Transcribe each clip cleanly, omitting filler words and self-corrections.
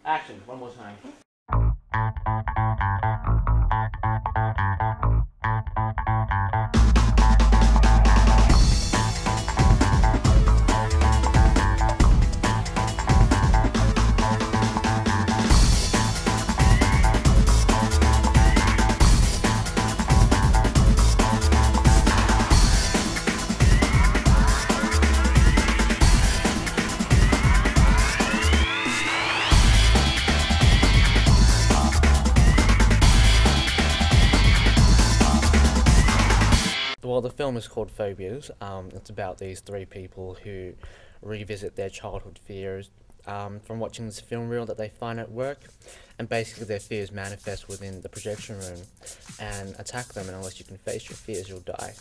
Action, one more time. Well, the film is called Phobias. It's about these three people who revisit their childhood fears from watching this film reel that they find at work, and basically their fears manifest within the projection room and attack them, and unless you can face your fears, you'll die.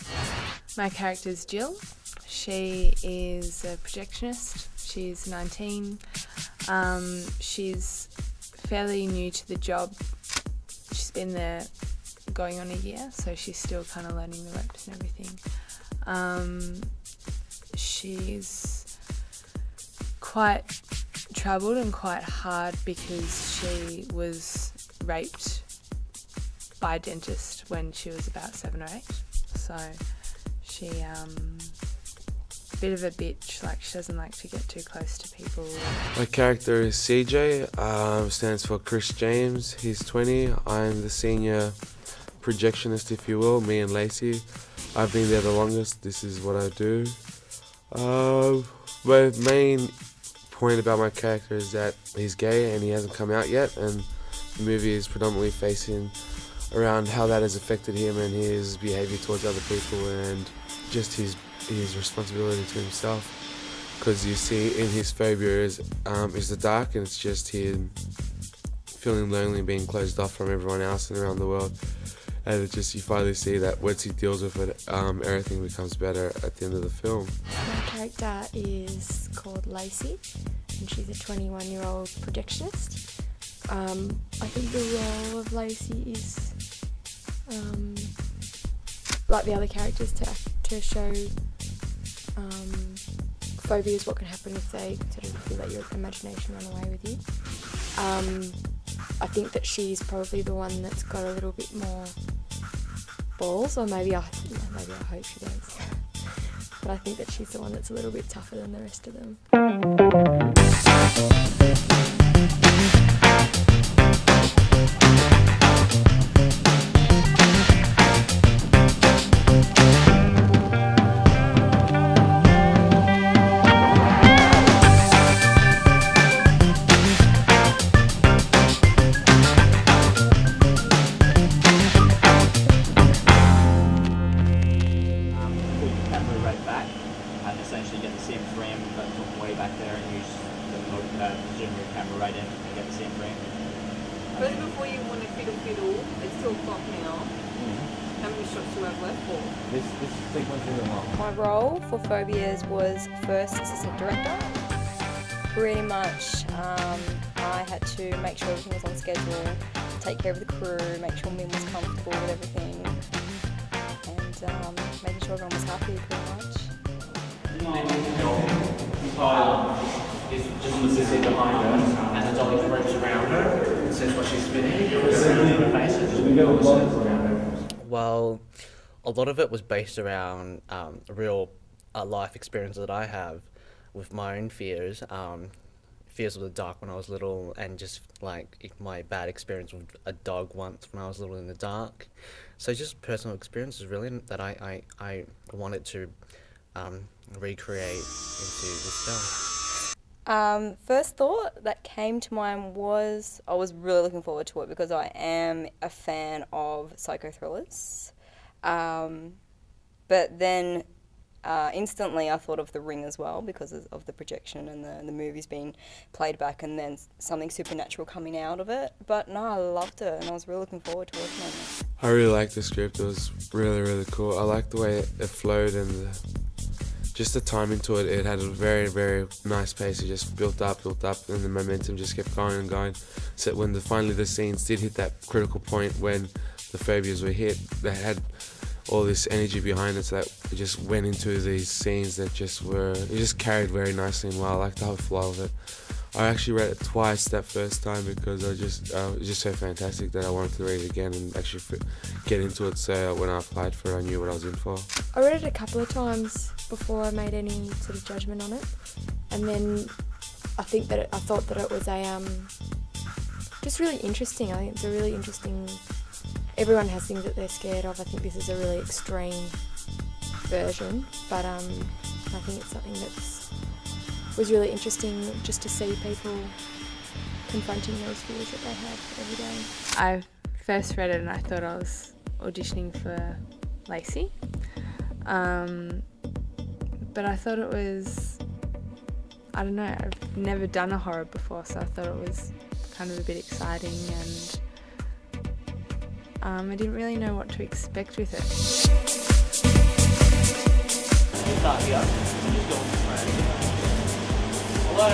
My character's Jill. She is a projectionist. She's 19. She's fairly new to the job. She's been there going on a year, so she's still kind of learning the ropes and everything. She's quite troubled and quite hard because she was raped by a dentist when she was about 7 or 8. So she a bit of a bitch, like she doesn't like to get too close to people. My character is CJ, stands for Chris James. He's 20. I'm the senior projectionist, if you will, me and Lacey. I've been there the longest. This is what I do. My main point about my character is that he's gay and he hasn't come out yet, and the movie is predominantly facing around how that has affected him and his behaviour towards other people, and just his responsibility to himself. Because you see in his phobia is the dark, and it's just him feeling lonely and being closed off from everyone else and around the world. And it just, you finally see that once he deals with it, everything becomes better at the end of the film. My character is called Lacey, and she's a 21-year-old projectionist. I think the role of Lacey is, like the other characters, to show phobias, what can happen if they sort of let your imagination run away with you. I think that she's probably the one that's got a little bit more balls, or maybe I hope she does. But I think that she's the one that's a little bit tougher than the rest of them. And essentially get the same frame but from way back there and use the zoom your camera right in and get the same frame. First, before you want to fiddle, it's 2 o'clock now. How many shots do you have left for? This sequence is long. My role for Phobias was first assistant director. Pretty much I had to make sure everything was on schedule, take care of the crew, make sure Min was comfortable with everything, and making sure everyone was happy pretty much. Is just sitting behind her, and the dolly ropes around her and says what she's spinning. Well, a lot of it was based around real life experiences that I have with my own fears. Fears of the dark when I was little, and just like my bad experience with a dog once when I was little in the dark. So just personal experiences really that I wanted to recreate into this film. First thought that came to mind was I was really looking forward to it because I am a fan of psycho thrillers. But then instantly I thought of The Ring as well because of the projection and the movies being played back and then something supernatural coming out of it. But no, I loved it and I was really looking forward to working on it. I really liked the script. It was really, really cool. I liked the way it flowed and just the timing to it. It had a very, very nice pace. It just built up, and the momentum just kept going and going. So when finally the scenes did hit that critical point when the phobias were hit, they had all this energy behind it, so that it just went into these scenes that it just carried very nicely and well. I liked the whole flow of it. I actually read it twice that first time because it was just so fantastic that I wanted to read it again and actually get into it. So when I applied for it, I knew what I was in for. I read it a couple of times before I made any sort of judgment on it, and then I thought that it was just really interesting. I think it's a really interesting. Everyone has things that they're scared of. I think this is a really extreme version, but I think it's something that was really interesting just to see people confronting those fears that they have every day. I first read it and I thought I was auditioning for Lacey, but I thought it was, I don't know, I've never done a horror before, so I thought it was kind of a bit exciting, and I didn't really know what to expect with it. Start here. Just go on the front. Hello.